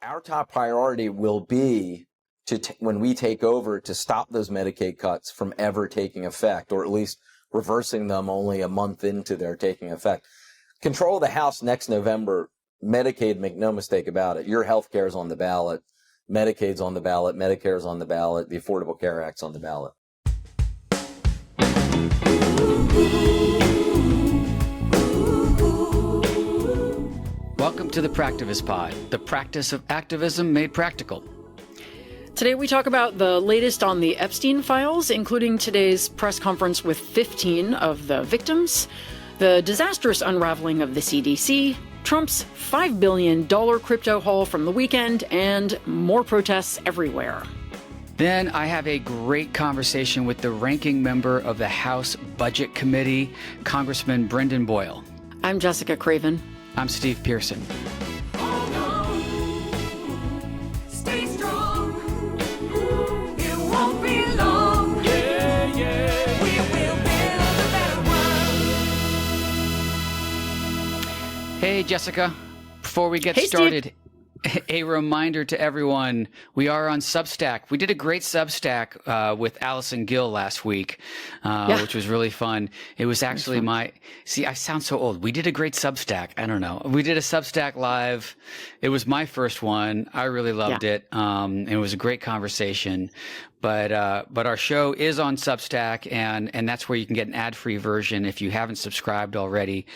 our top priority will be when we take over to stop those Medicaid cuts from ever taking effect, or at least reversing them only a month into their taking effect. Control of the House next November. Medicaid, make no mistake about it. Your health care is on the ballot. Medicaid's on the ballot. Medicare's on the ballot. The Affordable Care Act's on the ballot. Welcome to the Practivist Pod, the practice of activism made practical. Today we talk about the latest on the Epstein files, including today's press conference with 15 of the victims, the disastrous unraveling of the CDC, Trump's $5 billion crypto haul from the weekend, and more protests everywhere. Then I have a great conversation with the ranking member of the House Budget Committee, Congressman Brendan Boyle. I'm Jessica Craven. I'm Steve Pearson. Stay strong. It won't be long. Yeah, yeah. We will build a better world. Hey, Jessica. Before we get Hey, started, a reminder to everyone, we are on Substack. We did a great Substack with Allison Gill last week, which was really fun. It was actually I sound so old. We did a great Substack. I don't know. We did a Substack live. It was my first one. I really loved it. It was a great conversation. But our show is on Substack, and that's where you can get an ad-free version. If you haven't subscribed already,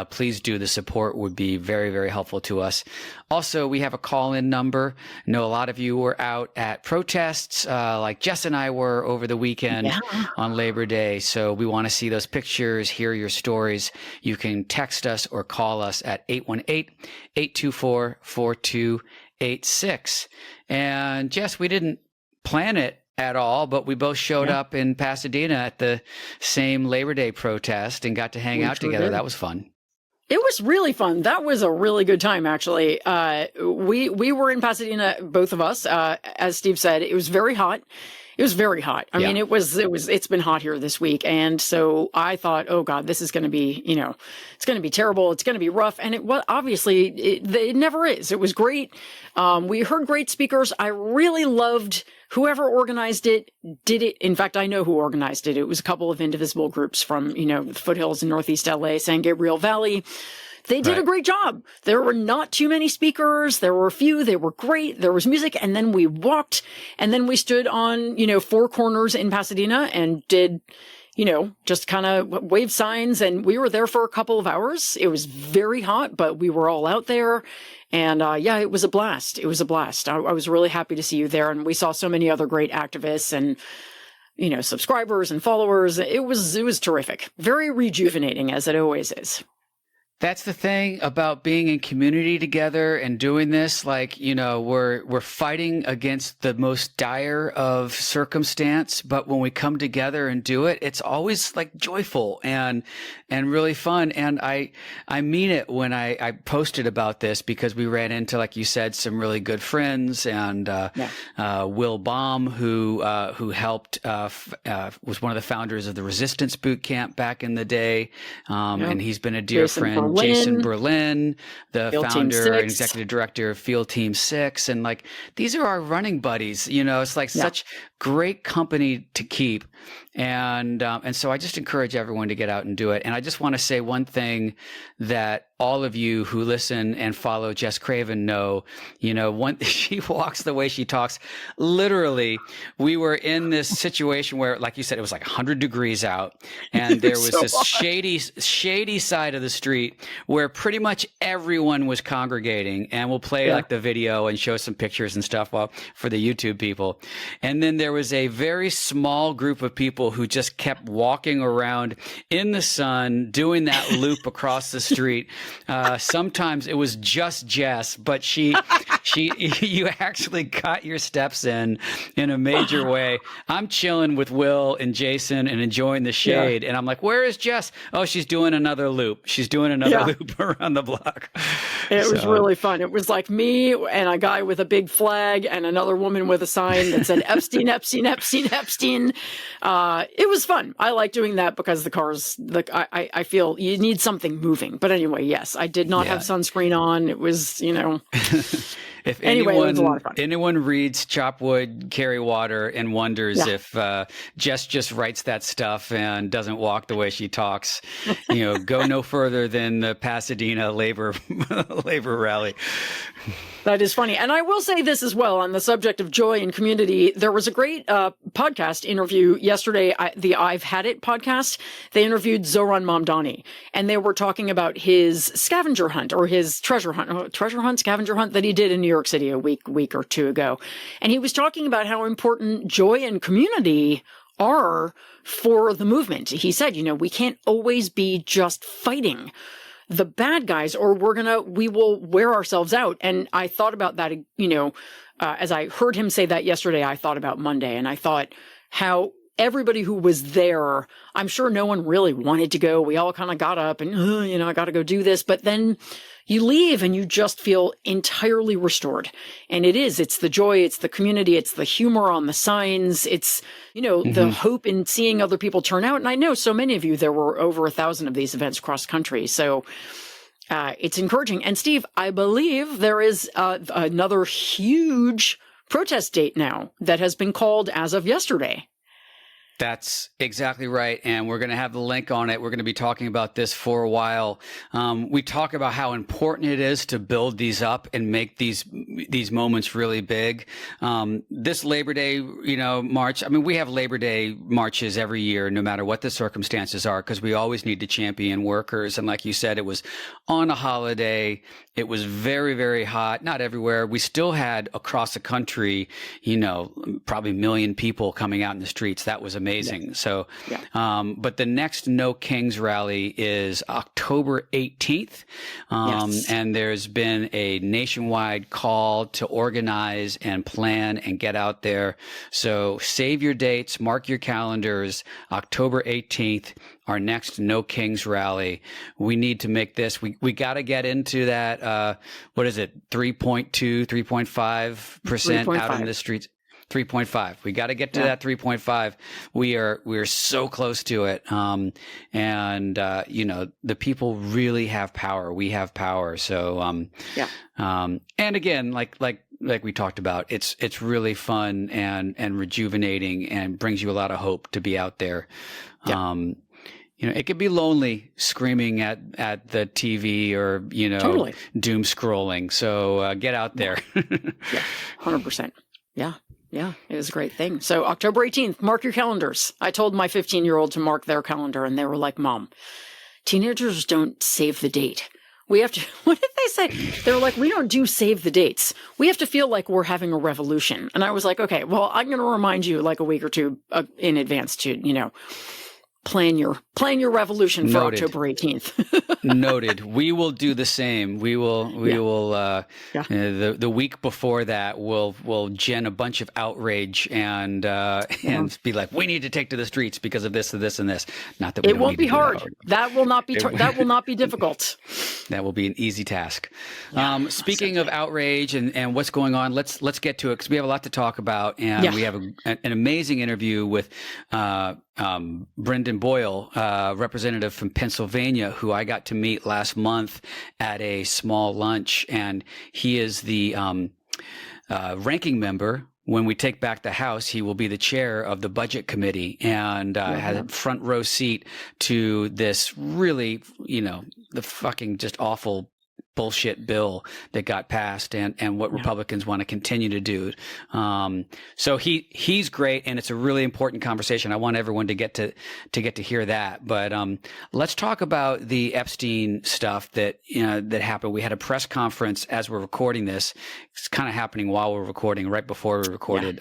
please do. The support would be very, very helpful to us. Also, we have a call-in number. I know a lot of you were out at protests, like Jess and I were over the weekend on Labor Day. So we want to see those pictures, hear your stories. You can text us or call us at 818-824-4286. And Jess, we didn't plan it at all, but we both showed up in Pasadena at the same Labor Day protest and got to hang out together. That was fun. It was really fun. That was a really good time, actually. We were in Pasadena, both of us. As Steve said, it was very hot. It was very hot. I mean, it's been hot here this week. And so I thought, oh God, this is going to be, it's going to be terrible. It's going to be rough. And obviously it never is. It was great. We heard great speakers. I really loved whoever organized it, did it. In fact, I know who organized it. It was a couple of indivisible groups from, the foothills in Northeast LA, San Gabriel Valley. They did a great job. There were not too many speakers. There were a few. They were great. There was music. And then we walked, and then we stood on, four corners in Pasadena and did, just kind of wave signs. And we were there for a couple of hours. It was very hot, but we were all out there. And it was a blast. It was a blast. I was really happy to see you there. And we saw so many other great activists and, subscribers and followers. It was terrific. Very rejuvenating, as it always is. That's the thing about being in community together and doing this. Like, we're fighting against the most dire of circumstance, but when we come together and do it, it's always like joyful and really fun. And I mean it when I posted about this, because we ran into, like you said, some really good friends, and Will Baum, who helped, was one of the founders of the Resistance Boot Camp back in the day. And he's been a dear friend. Jason Berlin, the founder and executive director of Field Team 6. And like, these are our running buddies, it's like such great company to keep. And so I just encourage everyone to get out and do it. And I just want to say one thing that all of you who listen and follow Jess Craven know, she walks the way she talks. Literally, we were in this situation where, like you said, it was like 100 degrees out, and there was this shady side of the street where pretty much everyone was congregating. And we'll play like the video and show some pictures and stuff for the YouTube people. And then there was a very small group of people who just kept walking around in the sun, doing that loop across the street. Sometimes it was just Jess, but you actually got your steps in a major way. I'm chilling with Will and Jason and enjoying the shade. And I'm like, where is Jess? Oh, she's doing another loop. She's doing another loop around the block. It was really fun. It was like me and a guy with a big flag and another woman with a sign that said Epstein, Epstein, Epstein, Epstein. It was fun. I like doing that because the cars, I feel you need something moving. But anyway, yes, I did not have sunscreen on. It was, If Anyway, it was a lot of fun. anyone reads Chop Wood, Carry Water and wonders if Jess just writes that stuff and doesn't walk the way she talks, go no further than the Pasadena labor rally. That is funny. And I will say this as well on the subject of joy and community. There was a great podcast interview yesterday, the I've Had It podcast. They interviewed Zoran Mamdani, and they were talking about his scavenger hunt or his scavenger hunt that he did in New York City a week or two ago. And he was talking about how important joy and community are for the movement. He said, we can't always be just fighting the bad guys, or we will wear ourselves out. And I thought about that, as I heard him say that yesterday, I thought about Monday, and I thought how everybody who was there, I'm sure no one really wanted to go. We all kind of got up and, I got to go do this. But then you leave and you just feel entirely restored. And it's the joy, it's the community, it's the humor on the signs, it's, the hope in seeing other people turn out. And I know so many of you, there were over 1,000 of these events cross country. So it's encouraging. And Steve, I believe there is another huge protest date now that has been called as of yesterday. That's exactly right. And we're going to have the link on it. We're going to be talking about this for a while. We talk about how important it is to build these up and make these moments really big. This Labor Day, march, we have Labor Day marches every year, no matter what the circumstances are, because we always need to champion workers. And like you said, it was on a holiday. It was very, very hot. Not everywhere. We still had across the country, probably 1 million people coming out in the streets. That was amazing. Yeah. So, but the next No Kings rally is October 18th. And there's been a nationwide call to organize and plan and get out there. So save your dates, mark your calendars, October 18th. Our next No Kings rally. We need to make this. We got to get into that. What is it? 3.2, 3.5% out in the streets. 3.5. We got to get to that 3.5. We're so close to it. The people really have power. We have power. So, and again, like we talked about, it's really fun and rejuvenating and brings you a lot of hope to be out there. Yeah. It could be lonely screaming at the TV or, totally. Doom scrolling. So get out there. 100%. Yeah. Yeah, it was a great thing. So October 18th, mark your calendars. I told my 15-year-old to mark their calendar, and they were like, Mom, teenagers don't save the date. We have to, what did they say? They were like, we don't do save the dates. We have to feel like we're having a revolution. And I was like, okay, well, I'm going to remind you like a week or two in advance to, plan your revolution for Noted. October 18th. Noted. We will do the same. We will the week before that we'll gen a bunch of outrage and be like, we need to take to the streets because of this and this and this. Not that we it won't be hard. That will not be difficult. That will be an easy task. Speaking of outrage and what's going on, let's get to it because we have a lot to talk about, and we have an amazing interview with Brendan Boyle, representative from Pennsylvania, who I got to meet last month at a small lunch, and he is the ranking member. When we take back the House, he will be the chair of the Budget Committee and has a front row seat to this really, the fucking just awful bullshit bill that got passed and what Republicans want to continue to do. So he's great, and it's a really important conversation. I want everyone to get to hear that. But let's talk about the Epstein stuff that happened. We had a press conference as we're recording this. It's kind of happening while we're recording, right before we recorded,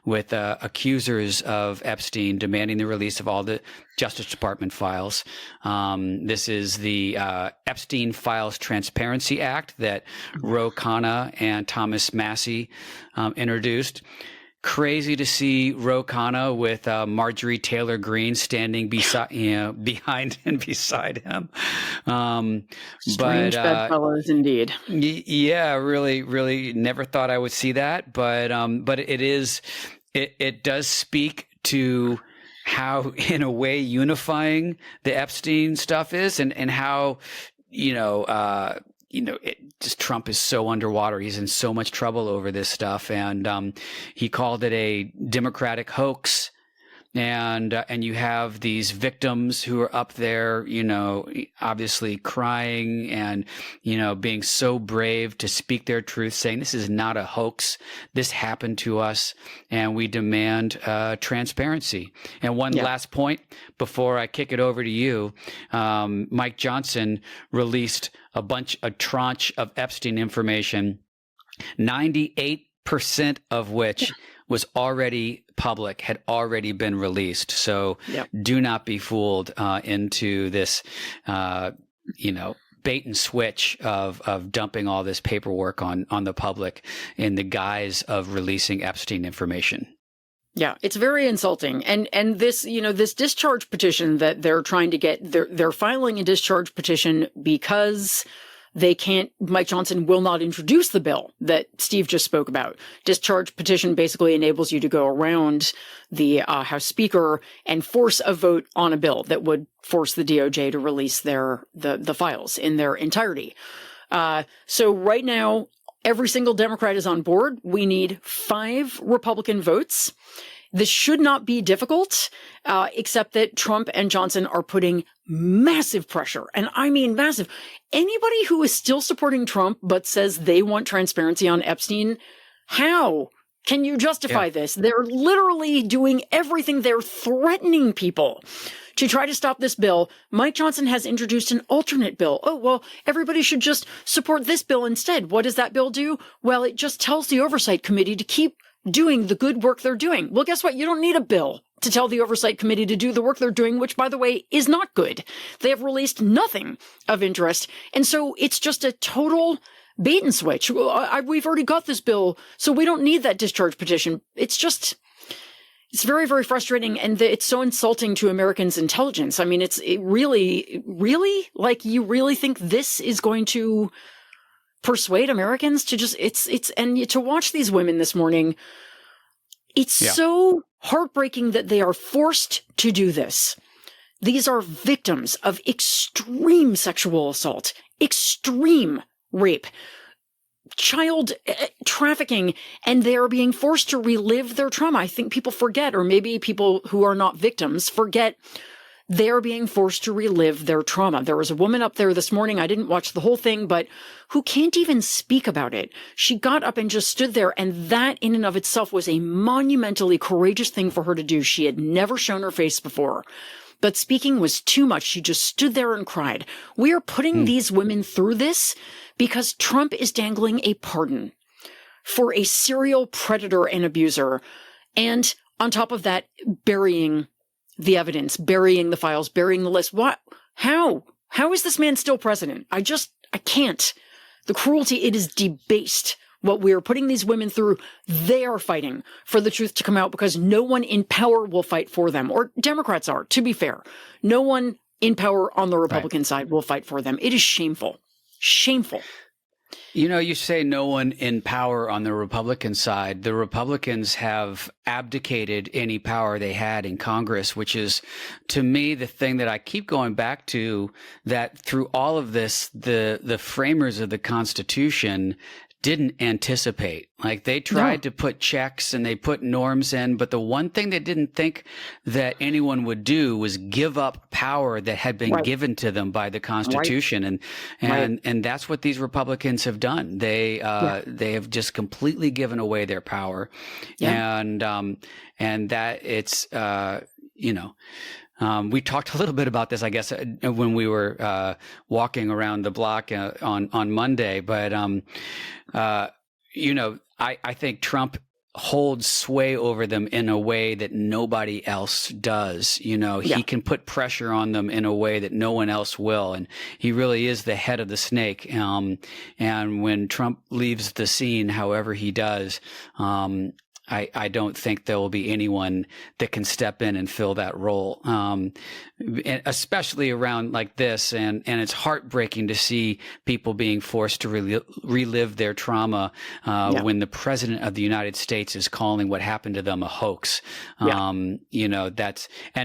with accusers of Epstein demanding the release of all the Justice Department files. This is the Epstein Files Transparency Act that Ro Khanna and Thomas Massie introduced. Crazy to see Ro Khanna with Marjorie Taylor Greene standing behind and beside him. Strange bedfellows indeed. Yeah, really, really never thought I would see that, but it does speak to how, in a way, unifying the Epstein stuff is, and how, Trump is so underwater. He's in so much trouble over this stuff. And he called it a Democratic hoax. And you have these victims who are up there, obviously crying and, being so brave to speak their truth, saying this is not a hoax. This happened to us, and we demand transparency. And one last point before I kick it over to you, Mike Johnson released a tranche of Epstein information, 98% of which was already public, had already been released. So do not be fooled into this, bait and switch of dumping all this paperwork on the public in the guise of releasing Epstein information. Yeah, it's very insulting. And this, this discharge petition that they're trying to get, they're filing a discharge petition because Mike Johnson will not introduce the bill that Steve just spoke about. Discharge petition basically enables you to go around the House Speaker and force a vote on a bill that would force the DOJ to release the files in their entirety. So right now, every single Democrat is on board. We need 5 Republican votes. This should not be difficult, except that Trump and Johnson are putting massive pressure. And I mean massive. Anybody who is still supporting Trump but says they want transparency on Epstein, how can you justify this? They're literally doing everything. They're threatening people to try to stop this bill. Mike Johnson has introduced an alternate bill. Oh, well, everybody should just support this bill instead. What does that bill do? Well, it just tells the Oversight Committee to keep doing the good work they're doing. Well, guess what? You don't need a bill to tell the Oversight Committee to do the work they're doing, which, by the way, is not good. They have released nothing of interest. And so it's just a total bait and switch. We've already got this bill, so we don't need that discharge petition. It's very, very frustrating. And it's so insulting to Americans' intelligence. I mean, really, like, you really think this is going to persuade Americans to just, and to watch these women this morning, it's so heartbreaking that they are forced to do this. These are victims of extreme sexual assault, extreme rape, child trafficking, and they are being forced to relive their trauma. I think people forget, or maybe people who are not victims forget, they're being forced to relive their trauma. There was a woman up there this morning, I didn't watch the whole thing, but who can't even speak about it. She got up and just stood there, and that in and of itself was a monumentally courageous thing for her to do. She had never shown her face before, but speaking was too much. She just stood there and cried. We are putting these women through this because Trump is dangling a pardon for a serial predator and abuser. And on top of that, burying the evidence, burying the files, burying the list. What? How is this man still president? I can't. The cruelty, it is debased what we are putting these women through. They are fighting for the truth to come out because no one in power will fight for them. Or Democrats are, to be fair. No one in power on the Republican side will fight for them. It is shameful. Shameful. You say no one in power on the Republican side. The Republicans have abdicated any power they had in Congress, which is, to me, the thing that I keep going back to, that through all of this, the framers of the Constitution didn't anticipate. Like, they tried to put checks and they put norms in, but the one thing they didn't think that anyone would do was give up power that had been given to them by the Constitution. And that's what these Republicans have done. They have just completely given away their power. And that it's, we talked a little bit about this, I guess, when we were walking around the block on Monday. But, I think Trump holds sway over them in a way that nobody else does. He can put pressure on them in a way that no one else will. And he really is the head of the snake. And when Trump leaves the scene, however he does, I don't think there will be anyone that can step in and fill that role, and especially around like this. And it's heartbreaking to see people being forced to relive their trauma when the president of the United States is calling what happened to them a hoax. And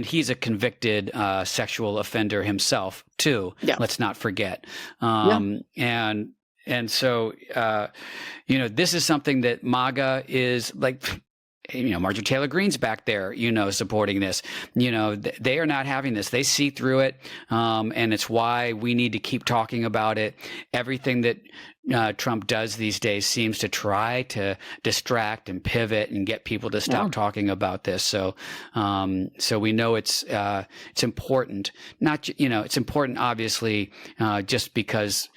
he's a convicted sexual offender himself too. Let's not forget. And so, this is something that MAGA is like, Marjorie Taylor Greene's back there, supporting this. They are not having this. They see through it. And it's why we need to keep talking about it. Everything that Trump does these days seems to try to distract and pivot and get people to stop talking about this. So we know it's important. It's important, obviously, just because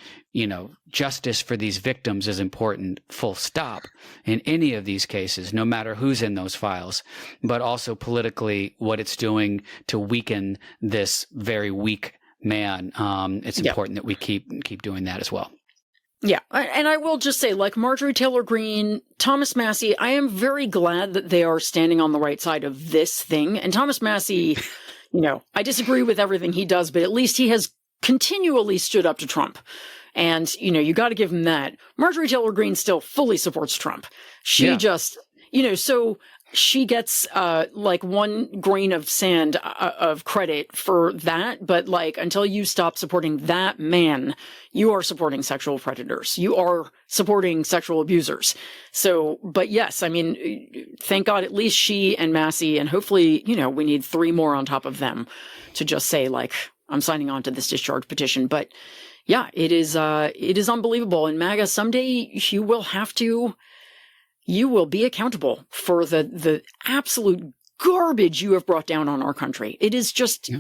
justice for these victims is important, full stop, in any of these cases, no matter who's in those files, but also politically what it's doing to weaken this very weak man. It's important that we keep doing that as well. Yeah. And I will just say, like Marjorie Taylor Greene, Thomas Massie, I am very glad that they are standing on the right side of this thing. And Thomas Massie, I disagree with everything he does, but at least he has continually stood up to Trump. And, you got to give him that. Marjorie Taylor Greene still fully supports Trump. She just, so she gets like one grain of sand of credit for that. But like, until you stop supporting that man, you are supporting sexual predators. You are supporting sexual abusers. So, but yes, I mean, thank God at least she and Massie, and hopefully, we need 3 more on top of them to just say like, I'm signing on to this discharge petition. But yeah, it is unbelievable. And MAGA, someday you will be accountable for the absolute garbage you have brought down on our country. It is just,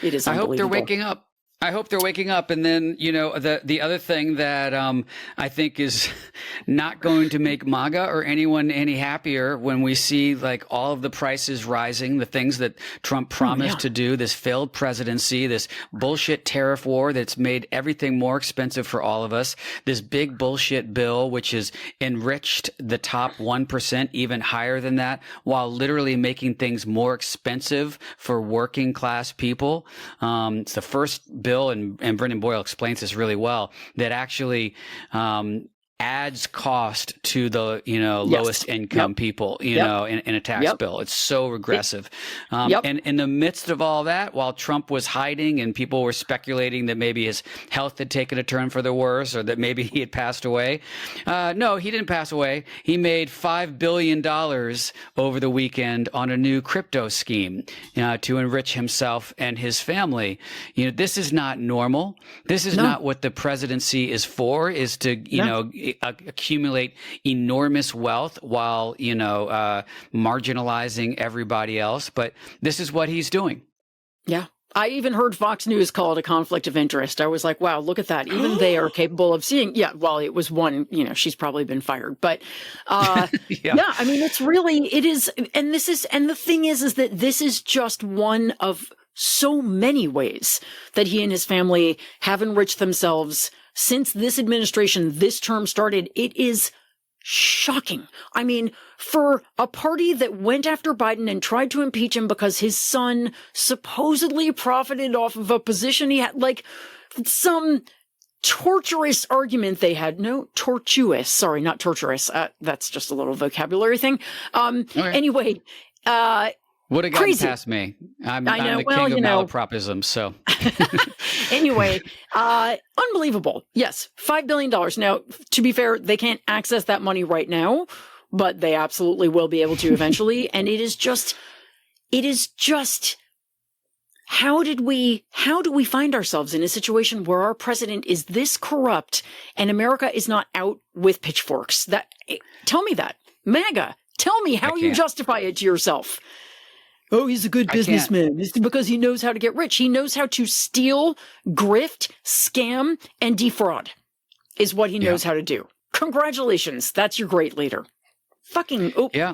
it is unbelievable. I hope they're waking up. And then, the other thing that I think is not going to make MAGA or anyone any happier when we see like all of the prices rising, the things that Trump promised to do, this failed presidency, this bullshit tariff war that's made everything more expensive for all of us, this big bullshit bill which has enriched the top 1% even higher than that, while literally making things more expensive for working class people. It's the first bill, and Brendan Boyle explains this really well, that actually adds cost to the lowest income people in a tax bill. It's so regressive. And in the midst of all that, while Trump was hiding and people were speculating that maybe his health had taken a turn for the worse, or that maybe he had passed away, no, he didn't pass away. He made $5 billion over the weekend on a new crypto scheme to enrich himself and his family. This is not normal. This is not what the presidency is for, is to accumulate enormous wealth while marginalizing everybody else. But this is what he's doing. Yeah. I even heard Fox News call it a conflict of interest. I was like, wow, look at that. Even they are capable of seeing. Yeah, well, it was one, she's probably been fired. But I mean, it is. And the thing is that this is just one of so many ways that he and his family have enriched themselves since this administration, this term started. It is shocking. I mean, for a party that went after Biden and tried to impeach him because his son supposedly profited off of a position he had, like some torturous argument they had. No, tortuous. Sorry, not torturous. That's just a little vocabulary thing. Anyway, would have gotten past me. I'm the king of malapropism, so. Anyway, unbelievable. Yes, $5 billion. Now, to be fair, they can't access that money right now, but they absolutely will be able to eventually. And it is just, how do we find ourselves in a situation where our president is this corrupt and America is not out with pitchforks? Tell me that. MAGA, tell me how you justify it to yourself. Oh, he's a good businessman. It's because he knows how to get rich. He knows how to steal, grift, scam, and defraud is what he knows how to do. Congratulations. That's your great leader.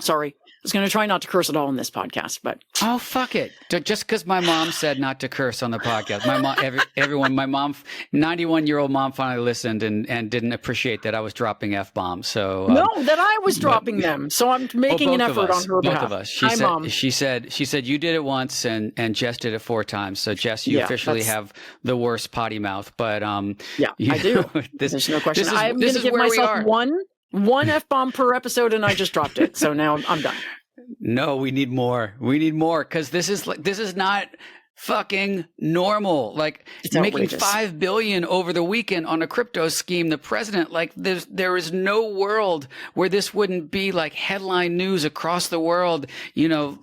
Sorry. I was going to try not to curse at all in this podcast, but. Oh, fuck it. Just because my mom said not to curse on the podcast. My mom, my mom, 91-year-old mom finally listened and didn't appreciate that I was dropping F-bombs. So. That I was dropping them. So I'm making an effort on her behalf. Both of us. Mom. She said you did it once and Jess did it 4 times. So Jess, you officially have the worst potty mouth, but. I do. There's no question. I'm going to give myself one F-bomb per episode, and I just dropped it. So now I'm done. No, we need more. We need more, because this is not fucking normal. Like It's making outrageous. $5 billion over the weekend on a crypto scheme. The president, like there is no world where this wouldn't be like headline news across the world, you know,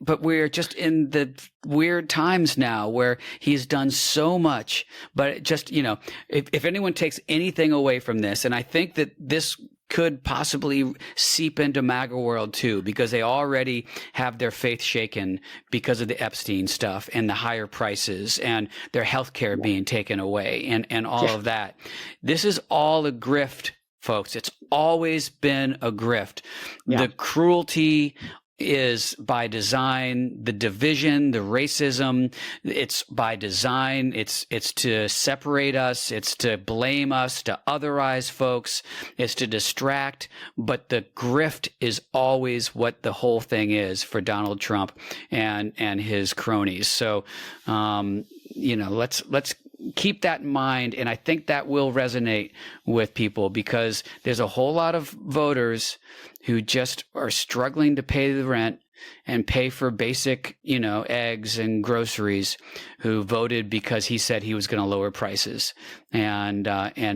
but we're just in the weird times now where he's done so much, but just, you know, if anyone takes anything away from this, and I think that this could possibly seep into MAGA world too, because they already have their faith shaken because of the Epstein stuff and the higher prices and their health care being taken away and all of that. This is all a grift, folks. It's always been a grift. Yeah. The cruelty is by design, the division, the racism, it's by design. It's to separate us. It's to blame us, to otherize folks. It's to distract. But the grift is always what the whole thing is for Donald Trump and his cronies. So, you know, let's keep that in mind. And I think that will resonate with people because there's a whole lot of voters who just are struggling to pay the rent and pay for basic, you know, eggs and groceries, who voted because he said he was going to lower prices. And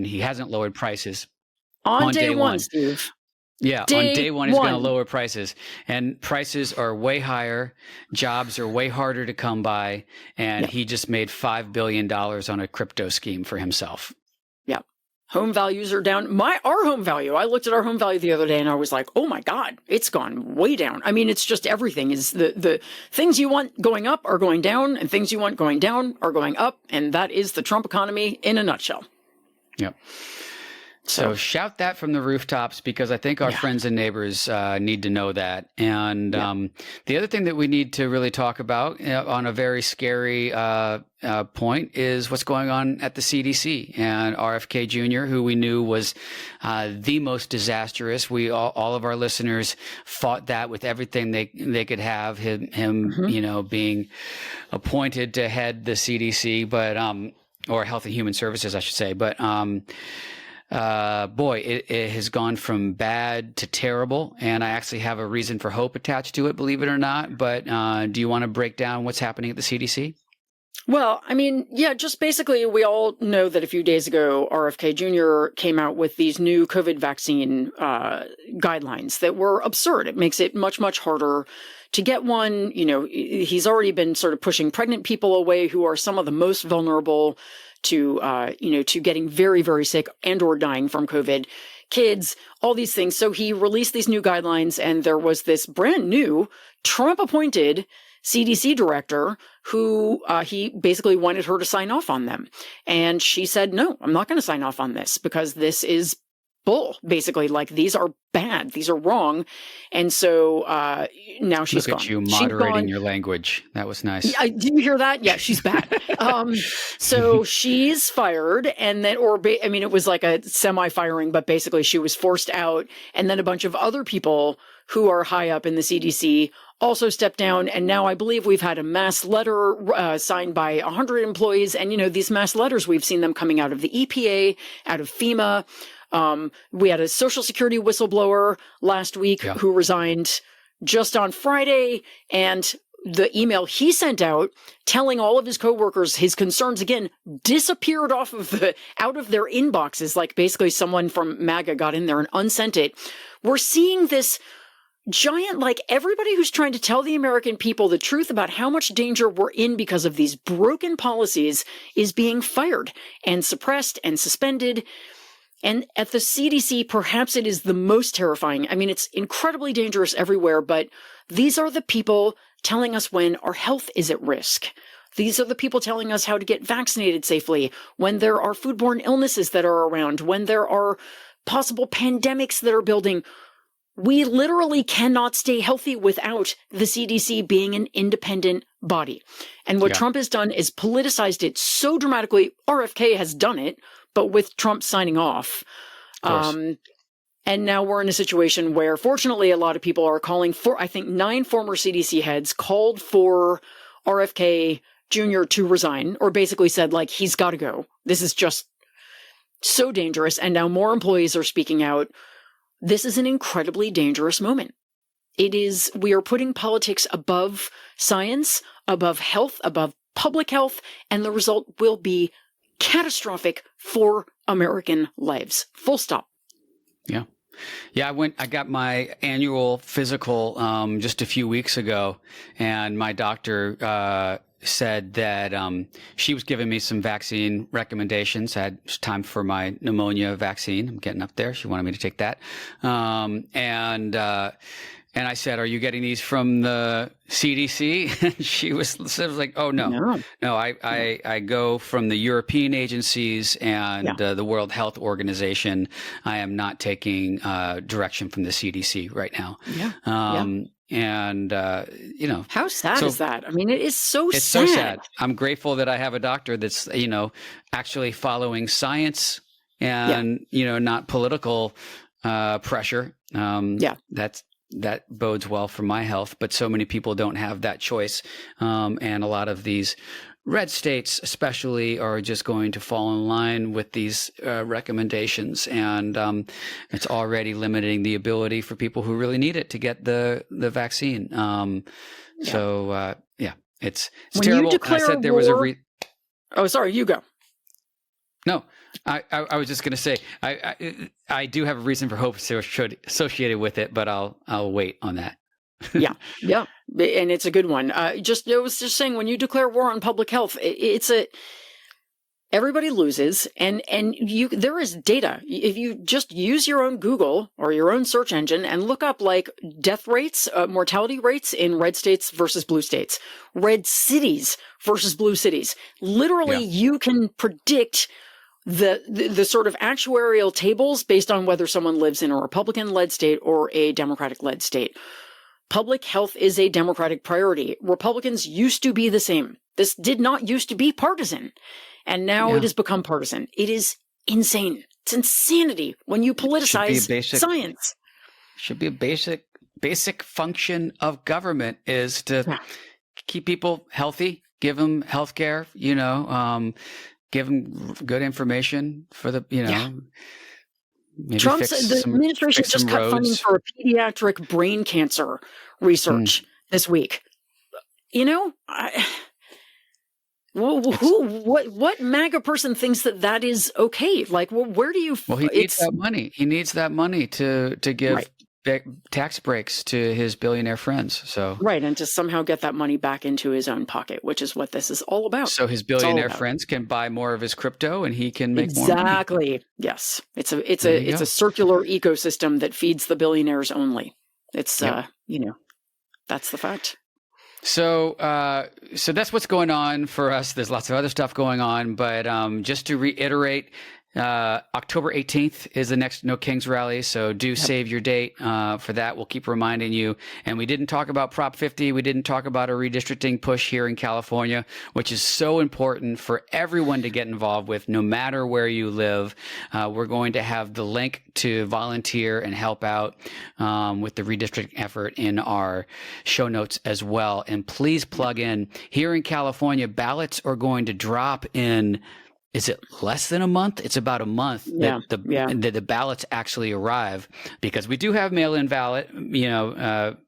he hasn't lowered prices On day one, Steve. Yeah, Day on day one, he's going to one. lower prices. And prices are way higher. Jobs are way harder to come by. And he just made $5 billion on a crypto scheme for himself. Yeah. Home values are down. Our home value, I looked at our home value the other day and I was like, oh my God, it's gone way down. I mean, it's just everything is the things you want going up are going down and things you want going down are going up. And that is the Trump economy in a nutshell. Yep. So shout that from the rooftops, because I think our friends and neighbors need to know that. And the other thing that we need to really talk about on a very scary point is what's going on at the CDC and RFK Jr., who we knew was the most disastrous. All of our listeners fought that with everything they could have, him you know, being appointed to head the CDC, but or Health and Human Services, I should say. But boy, it has gone from bad to terrible, and I actually have a reason for hope attached to it, believe it or not. But do you want to break down what's happening at the CDC? Well, I mean, yeah, just basically, we all know that a few days ago, RFK Jr. came out with these new COVID vaccine guidelines that were absurd. It makes it much, much harder to get one. You know, he's already been sort of pushing pregnant people away, who are some of the most vulnerable to, you know, to getting very, very sick and or dying from COVID, kids, all these things. So he released these new guidelines, and there was this brand new Trump-appointed CDC director who he basically wanted her to sign off on them. And she said, no, I'm not going to sign off on this because this is bull. Basically, like, these are bad. These are wrong. And so now she's gone. Look at you moderating your language. That was nice. Did you hear that? Yeah, she's bad. So she's fired, and then, I mean, it was like a semi-firing, but basically she was forced out. And then a bunch of other people who are high up in the CDC also stepped down. And now I believe we've had a mass letter signed by 100 employees. And, you know, these mass letters, we've seen them coming out of the EPA, out of FEMA. We had a Social Security whistleblower last week who resigned just on Friday. And the email he sent out telling all of his coworkers his concerns, again, disappeared out of their inboxes. Like, basically someone from MAGA got in there and unsent it. We're seeing this giant, like, everybody who's trying to tell the American people the truth about how much danger we're in because of these broken policies is being fired and suppressed and suspended. And at the CDC, perhaps it is the most terrifying. I mean, it's incredibly dangerous everywhere, but these are the people telling us when our health is at risk. These are the people telling us how to get vaccinated safely, when there are foodborne illnesses that are around, when there are possible pandemics that are building. We literally cannot stay healthy without the CDC being an independent body. And what Trump has done is politicized it so dramatically. RFK has done it, but with Trump signing off. And now we're in a situation where, fortunately, a lot of people are calling for, I think 9 former CDC heads called for RFK Jr. to resign, or basically said, like, he's got to go. This is just so dangerous. And now more employees are speaking out. This is an incredibly dangerous moment. we are putting politics above science, above health, above public health, and the result will be catastrophic for American lives. Full stop. Yeah. Yeah, I got my annual physical just a few weeks ago, and my doctor said that she was giving me some vaccine recommendations. I had time for my pneumonia vaccine. I'm getting up there. She wanted me to take that. And I said, "Are you getting these from the CDC?" And she was like, "Oh no. I go from the European agencies and the World Health Organization. I am not taking direction from the CDC right now." And how sad is that? I mean, it is so sad. It's so sad. I'm grateful that I have a doctor that's actually following science and not political pressure. That bodes well for my health, but so many people don't have that choice. And a lot of these red states especially are just going to fall in line with these recommendations. And it's already limiting the ability for people who really need it to get the vaccine. It's when terrible. You declare I said there was a Oh, sorry, you go. No, I was just going to say I do have a reason for hope associated with it, but I'll wait on that. yeah, and it's a good one. I was just saying, when you declare war on public health, everybody loses, and there is data. If you just use your own Google or your own search engine and look up like death rates, mortality rates in red states versus blue states, red cities versus blue cities, literally you can predict the sort of actuarial tables based on whether someone lives in a Republican-led state or a Democratic-led state. Public health is a Democratic priority. Republicans used to be the same. This did not used to be partisan. And now it has become partisan. It is insane. It's insanity when you politicize science. Should be a basic function of government is to keep people healthy, give them health care, give them good information for the, maybe the administration just cut funding for pediatric brain cancer research this week. What MAGA person thinks that is okay? Like, where do you? Well, he needs that money. He needs that money to give tax breaks to his billionaire friends. So and to somehow get that money back into his own pocket, which is what this is all about. So his billionaire friends can buy more of his crypto, and he can make more money. Exactly. Yes, it's a circular ecosystem that feeds the billionaires only. It's that's the fact. So that's what's going on for us. There's lots of other stuff going on, but just to reiterate, October 18th is the next No Kings rally, so do save your date for that. We'll keep reminding you. And we didn't talk about Prop 50. We didn't talk about a redistricting push here in California, which is so important for everyone to get involved with, no matter where you live. We're going to have the link to volunteer and help out with the redistricting effort in our show notes as well. And please plug in. Here in California, ballots are going to drop in. Is it less than a month? It's about a month that the ballots actually arrive, because we do have mail-in ballot,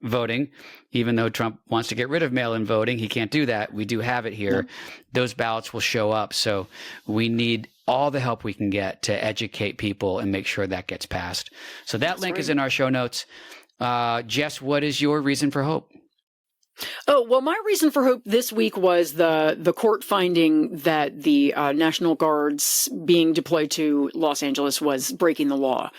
voting. Even though Trump wants to get rid of mail-in voting, he can't do that. We do have it here. Those ballots will show up. So we need all the help we can get to educate people and make sure that gets passed. So that link is in our show notes. Jess, what is your reason for hope? Oh, well, my reason for hope this week was the court finding that the National Guards being deployed to Los Angeles was breaking the law.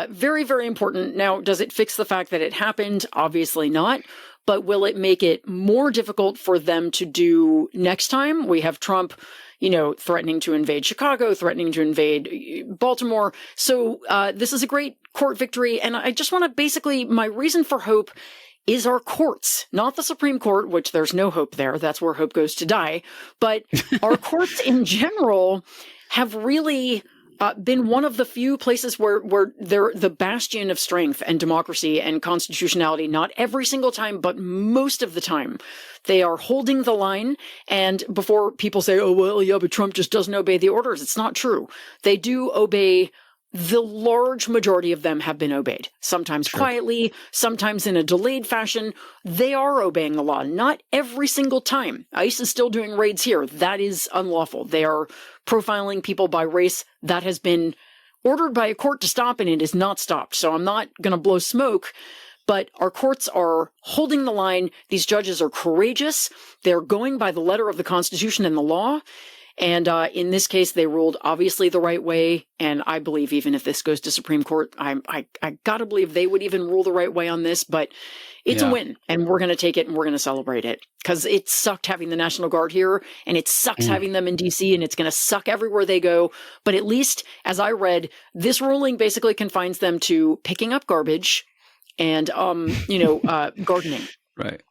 Very, very important. Now, does it fix the fact that it happened? Obviously not. But will it make it more difficult for them to do next time? We have Trump, threatening to invade Chicago, threatening to invade Baltimore. So this is a great court victory. And I just want to my reason for hope is our courts, not the Supreme Court, which there's no hope there. That's where hope goes to die. But our courts in general have really been one of the few places where they're the bastion of strength and democracy and constitutionality. Not every single time, but most of the time. They are holding the line. And before people say, oh, well, yeah, but Trump just doesn't obey the orders, it's not true. They do obey the large majority of them have been obeyed, sometimes quietly, sometimes in a delayed fashion. They are obeying the law. Not every single time. ICE is still doing raids here. That is unlawful. They are profiling people by race. That has been ordered by a court to stop, and it is not stopped. So I'm not going to blow smoke, but our courts are holding the line. These judges are courageous. They're going by the letter of the Constitution and the law. And in this case, they ruled obviously the right way. And I believe even if this goes to Supreme Court, I gotta believe they would even rule the right way on this. But it's a win, and we're going to take it and we're going to celebrate it, because it sucked having the National Guard here, and it sucks having them in D.C., and it's going to suck everywhere they go. But at least, as I read, this ruling basically confines them to picking up garbage and gardening. Right.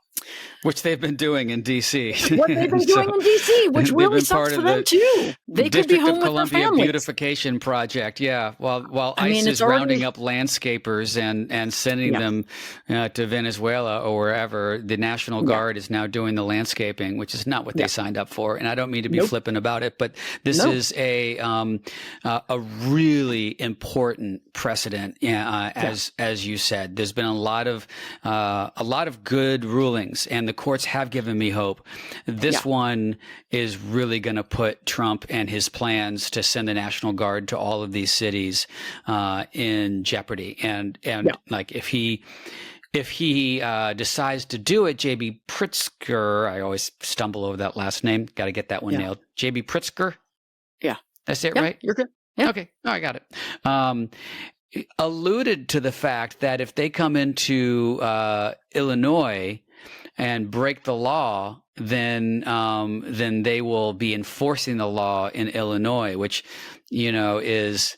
Which they've been doing in D.C. What they've been doing in D.C., which really sucks for them too. They could be home with their Columbia families. Beautification Project, yeah. While ICE is rounding up landscapers and sending them to Venezuela or wherever, the National Guard is now doing the landscaping, which is not what they signed up for. And I don't mean to be flippant about it, but this is a really important precedent. As you said, there's been a lot of good rulings, and the courts have given me hope. This one is really going to put Trump and his plans to send the National Guard to all of these cities in jeopardy. And like if he decides to do it, J.B. Pritzker, I always stumble over that last name. Got to get that one nailed. J.B. Pritzker. Yeah, that's it, right? You're good. Yeah. Okay, I got it. Alluded to the fact that if they come into Illinois and break the law, then they will be enforcing the law in Illinois, which, is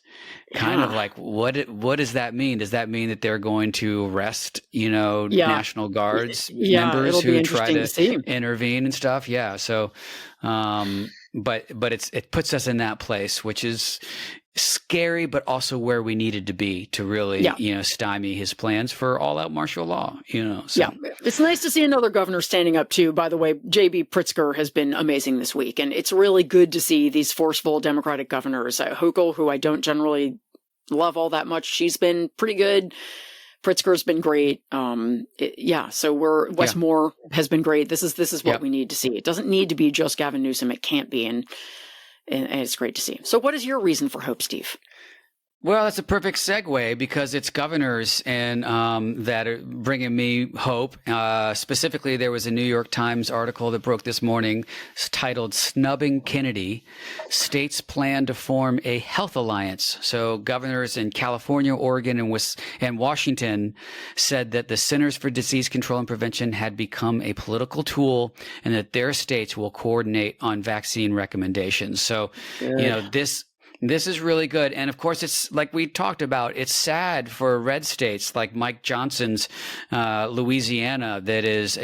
kind of like, what does that mean? Does that mean that they're going to arrest, National Guards members who try to intervene and stuff? Yeah. So, but it puts us in that place, which is scary, but also where we needed to be to really, stymie his plans for all-out martial law. So. Yeah, it's nice to see another governor standing up too. By the way, J.B. Pritzker has been amazing this week, and it's really good to see these forceful Democratic governors. Hochul, who I don't generally love all that much, she's been pretty good. Pritzker's been great. So Wes Moore has been great. This is what we need to see. It doesn't need to be just Gavin Newsom. It can't be, and it's great to see. So what is your reason for hope, Steve? Well, that's a perfect segue, because it's governors and that are bringing me hope. Specifically, there was a New York Times article that broke this morning. It's titled "Snubbing Kennedy. States Plan to Form a Health Alliance." So governors in California, Oregon, and Washington said that the Centers for Disease Control and Prevention had become a political tool, and that their states will coordinate on vaccine recommendations. So, this is really good. And of course, it's like we talked about, it's sad for red states like Mike Johnson's Louisiana that is,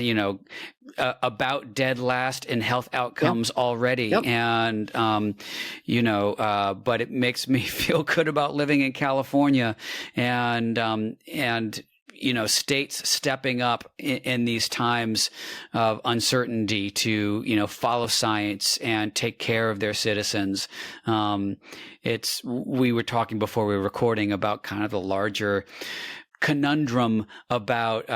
about dead last in health outcomes already. And, but it makes me feel good about living in California and states stepping up in these times of uncertainty to, follow science and take care of their citizens. We were talking before we were recording about kind of the larger conundrum about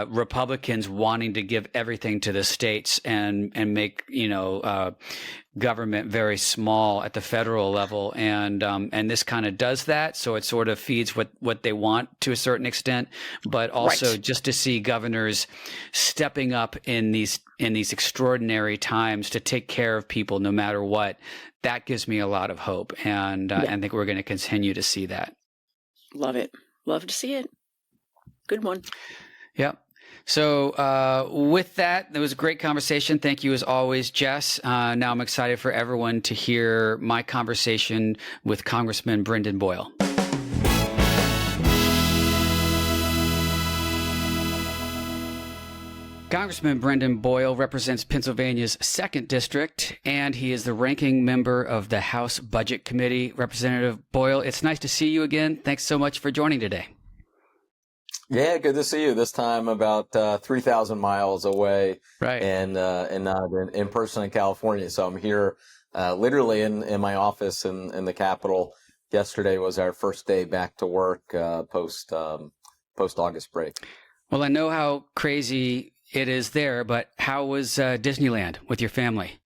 Republicans wanting to give everything to the states and make government very small at the federal level, and this kind of does that. So it sort of feeds what they want to a certain extent, but also just to see governors stepping up in these extraordinary times to take care of people no matter what. That gives me a lot of hope, and I think we're going to continue to see that. Love it. Love to see it. Good one. Yep. So with that, it was a great conversation. Thank you as always, Jess. Now I'm excited for everyone to hear my conversation with Congressman Brendan Boyle. Congressman Brendan Boyle represents Pennsylvania's 2nd District, and he is the ranking member of the House Budget Committee. Representative Boyle, it's nice to see you again. Thanks so much for joining today. Yeah, good to see you. This time about 3,000 miles away, right? And not in person in California. So I'm here, literally in my office in the Capitol, yesterday was our first day back to work post August break. Well, I know how crazy it is there, but how was Disneyland with your family?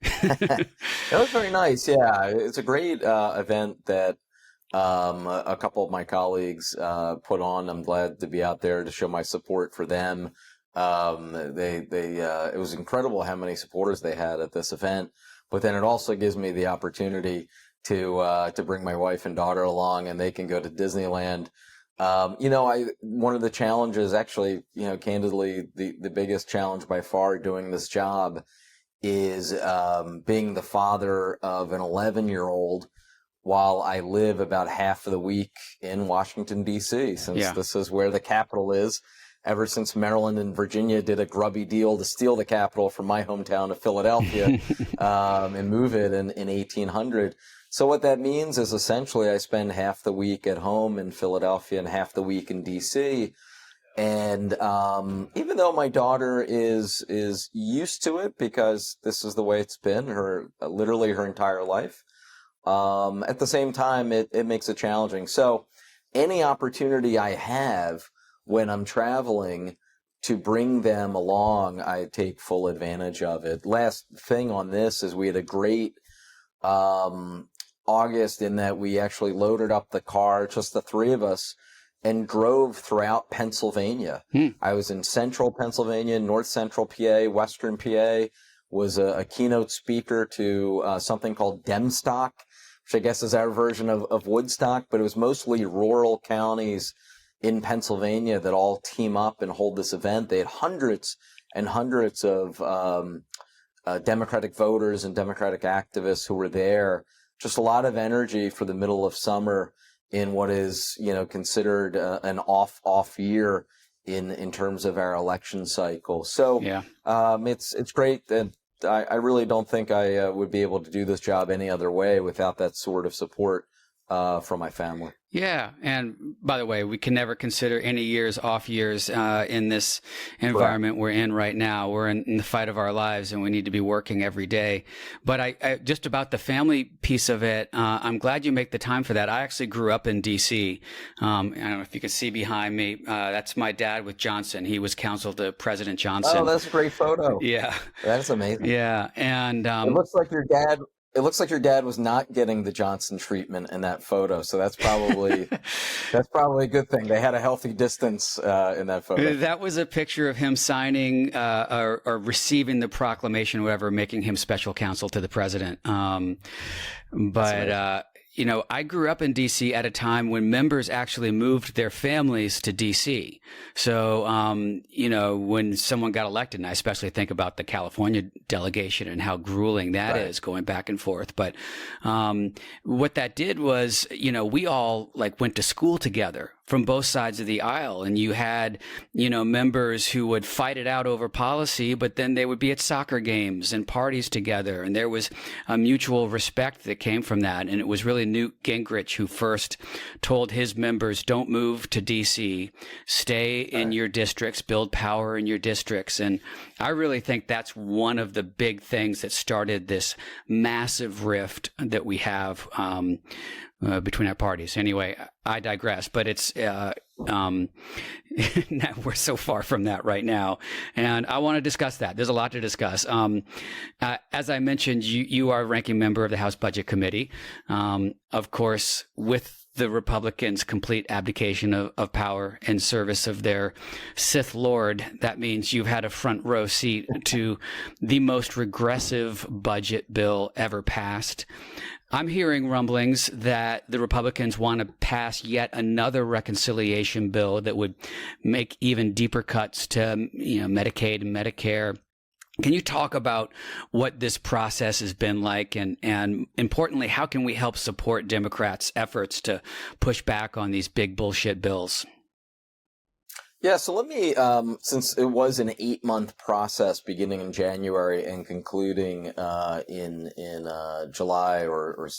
That was very nice. Yeah, it's a great event that a couple of my colleagues put on. I'm glad to be out there to show my support for them. It was incredible how many supporters they had at this event. But then it also gives me the opportunity to bring my wife and daughter along, and they can go to Disneyland. One of the challenges, actually, candidly, the biggest challenge by far doing this job is being the father of an 11-year-old while I live about half of the week in Washington, D.C., since this is where the capital is. Ever since Maryland and Virginia did a grubby deal to steal the capital from my hometown of Philadelphia and move it in 1800. So what that means is essentially I spend half the week at home in Philadelphia and half the week in D.C., and even though my daughter is used to it because this is the way it's been literally her entire life, at the same time it makes it challenging. So any opportunity I have when I'm traveling to bring them along, I take full advantage of it. Last thing on this is we had a great August in that we actually loaded up the car, just the three of us, and drove throughout Pennsylvania. I was in central Pennsylvania, north central PA, western PA, was a keynote speaker to something called Demstock, which I guess is our version of Woodstock, but it was mostly rural counties in Pennsylvania that all team up and hold this event. They had hundreds and hundreds of Democratic voters and Democratic activists who were there. Just a lot of energy for the middle of summer in what is, considered an off year in terms of our election cycle. So it's great that I really don't think I would be able to do this job any other way without that sort of support from my family. Yeah. And by the way, we can never consider any years off years in this environment we're in right now. We're in the fight of our lives and we need to be working every day. But I just about the family piece of it, I'm glad you make the time for that. I actually grew up in D.C. I don't know if you can see behind me. That's my dad with Johnson. He was counsel to President Johnson. Oh, that's a great photo. Yeah. That's amazing. Yeah. And it looks like your dad was not getting the Johnson treatment in that photo. So that's probably a good thing. They had a healthy distance in that photo. That was a picture of him signing or receiving the proclamation, whatever, making him special counsel to the president. I grew up in D.C. at a time when members actually moved their families to D.C. So, when someone got elected, and I especially think about the California delegation and how grueling that is going back and forth. But what that did was, we all went to school together from both sides of the aisle. And you had, members who would fight it out over policy, but then they would be at soccer games and parties together. And there was a mutual respect that came from that. And it was really Newt Gingrich who first told his members, don't move to D.C., stay in your districts, build power in your districts. And I really think that's one of the big things that started this massive rift that we have between our parties. Anyway, I digress, but it's now we're so far from that right now, and I want to discuss that. There's a lot to discuss. As I mentioned, you are a ranking member of the House Budget Committee. Of course, with the Republicans' complete abdication of power in service of their Sith Lord, that means you've had a front row seat to the most regressive budget bill ever passed. I'm hearing rumblings that the Republicans want to pass yet another reconciliation bill that would make even deeper cuts to, Medicaid and Medicare. Can you talk about what this process has been like, and importantly, how can we help support Democrats' efforts to push back on these big bullshit bills? Yeah, so let me, since it was an 8-month process beginning in January and concluding in July or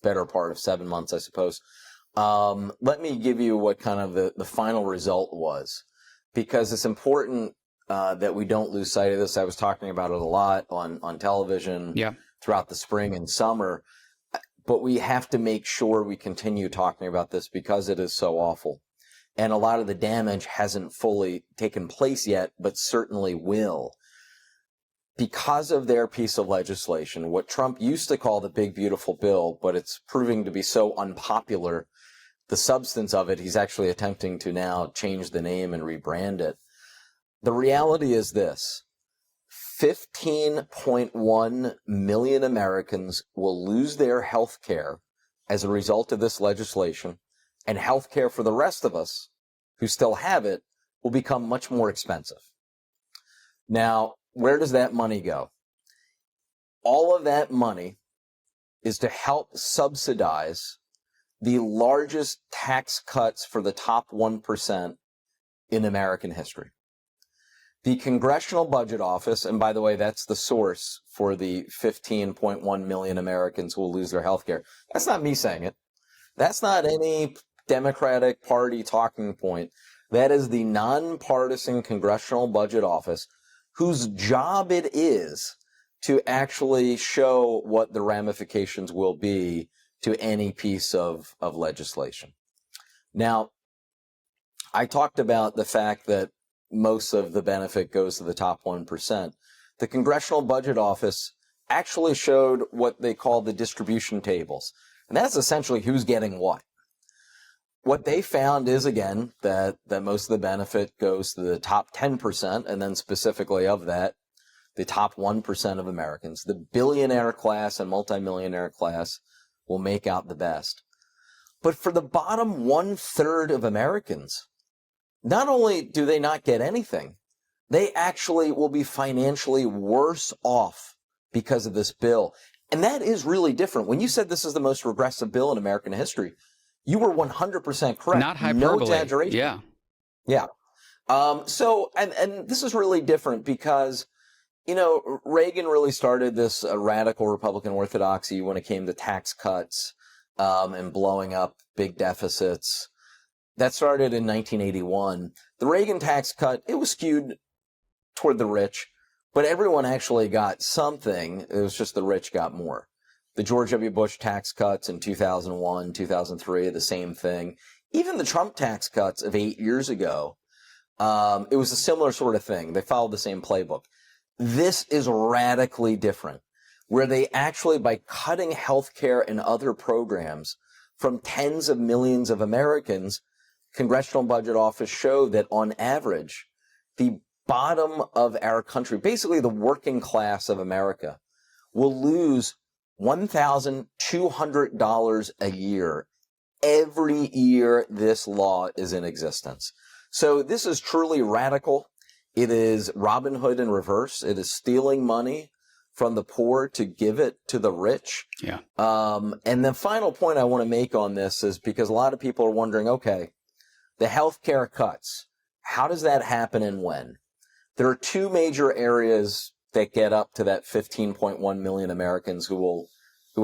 better part of 7 months, I suppose. Let me give you what kind of the final result was, because it's important that we don't lose sight of this. I was talking about it a lot on television throughout the spring and summer. but we have to make sure we continue talking about this because it is so awful. And a lot of the damage hasn't fully taken place yet, but certainly will. Because of their piece of legislation, what Trump used to call the big, beautiful bill, but it's proving to be so unpopular, the substance of it, he's actually attempting to now change the name and rebrand it. The reality is this: 15.1 million Americans will lose their health care as a result of this legislation, and health care for the rest of us who still have it will become much more expensive. Now, where does that money go? All of that money is to help subsidize the largest tax cuts for the top 1% in American history. The Congressional Budget Office, and by the way, that's the source for the 15.1 million Americans who will lose their health care. That's not me saying it. That's not any Democratic Party talking point. That is the nonpartisan Congressional Budget Office, whose job it is to actually show what the ramifications will be to any piece of legislation. Now, I talked about the fact that most of the benefit goes to the top 1%. The Congressional Budget Office actually showed what they call the distribution tables. And that's essentially who's getting what. What they found is, again, that most of the benefit goes to the top 10%, and then specifically of that, the top 1% of Americans. The billionaire class and multimillionaire class will make out the best. But for the bottom 1/3 of Americans, not only do they not get anything, they actually will be financially worse off because of this bill. And that is really different. When you said this is the most regressive bill in American history, you were 100% correct. Not hyperbole. No exaggeration. Yeah. Yeah. And this is really different because, Reagan really started this radical Republican orthodoxy when it came to tax cuts and blowing up big deficits. That started in 1981. The Reagan tax cut, it was skewed toward the rich, but everyone actually got something. It was just the rich got more. The George W. Bush tax cuts in 2001, 2003, the same thing. Even the Trump tax cuts of 8 years ago, it was a similar sort of thing. They followed the same playbook. This is radically different, where they actually, by cutting healthcare and other programs from tens of millions of Americans, Congressional Budget Office showed that on average, the bottom of our country, basically the working class of America, will lose $1,200 a year every year this law is in existence. So this is truly radical. It is Robin Hood in reverse. It is stealing money from the poor to give it to the rich. Yeah. And the final point I want to make on this is because a lot of people are wondering, okay, the healthcare cuts, how does that happen and when? There are two major areas that get up to that 15.1 million Americans who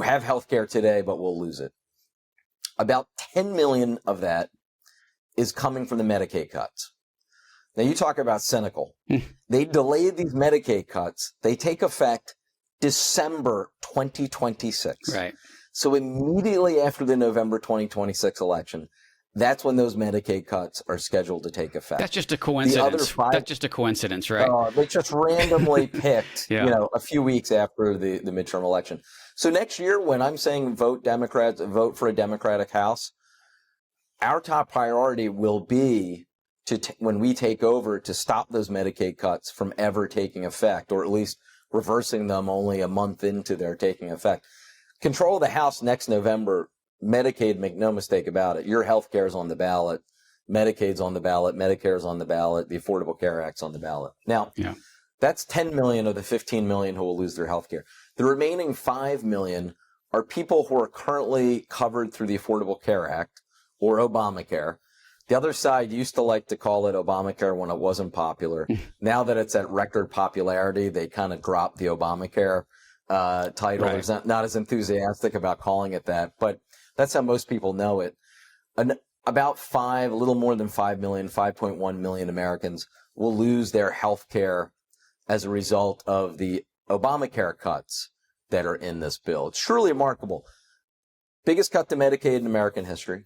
have health care today but will lose it. About 10 million of that is coming from the Medicaid cuts. Now, you talk about cynical. They delayed these Medicaid cuts. They take effect December 2026. Right. So immediately after the November 2026 election, that's when those Medicaid cuts are scheduled to take effect. That's just a coincidence. That's just a coincidence, right? They just randomly picked, Yeah. a few weeks after the midterm election. So next year, when I'm saying vote Democrats, vote for a Democratic House, our top priority will be when we take over to stop those Medicaid cuts from ever taking effect, or at least reversing them only a month into their taking effect. Control the House next November. Medicaid, make no mistake about it. Your health care is on the ballot. Medicaid's on the ballot. Medicare's on the ballot. The Affordable Care Act's on the ballot. Now, that's 10 million of the 15 million who will lose their health care. The remaining 5 million are people who are currently covered through the Affordable Care Act or Obamacare. The other side used to like to call it Obamacare when it wasn't popular. Now that it's at record popularity, they kind of dropped the Obamacare title. Right. They're not as enthusiastic about calling it that, but that's how most people know it. About a little more than 5 million, 5.1 million Americans will lose their health care as a result of the Obamacare cuts that are in this bill. It's truly remarkable. biggest cut to Medicaid in American history,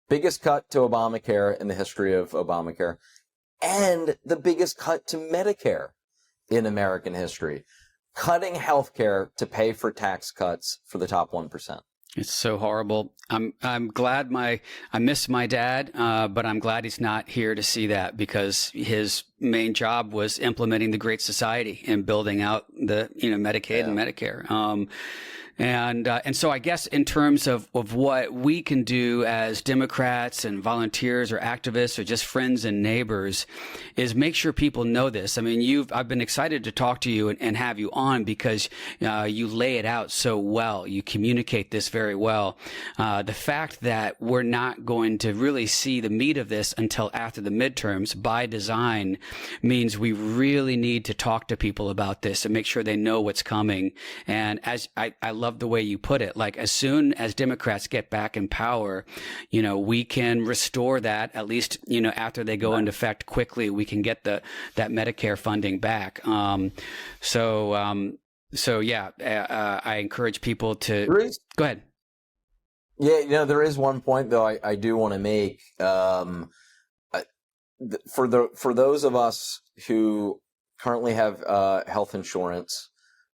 biggest cut to Obamacare in the history of Obamacare, and the biggest cut to Medicare in American history, cutting health care to pay for tax cuts for the top 1%. It's so horrible. I'm glad I miss my dad, but I'm glad he's not here to see that, because his main job was implementing the Great Society and building out the Medicaid and Medicare. And so I guess in terms of what we can do as Democrats and volunteers or activists or just friends and neighbors is make sure people know this. I mean, I've been excited to talk to you and have you on because you lay it out so well. You communicate this very well. The fact that we're not going to really see the meat of this until after the midterms by design means we really need to talk to people about this and make sure they know what's coming. And as I love the way you put it, like as soon as Democrats get back in power, we can restore that, at least, after they go into effect quickly, we can get that Medicare funding back. So I encourage people to go ahead. Yeah, there is one point though I do want to make. For those of us who currently have health insurance,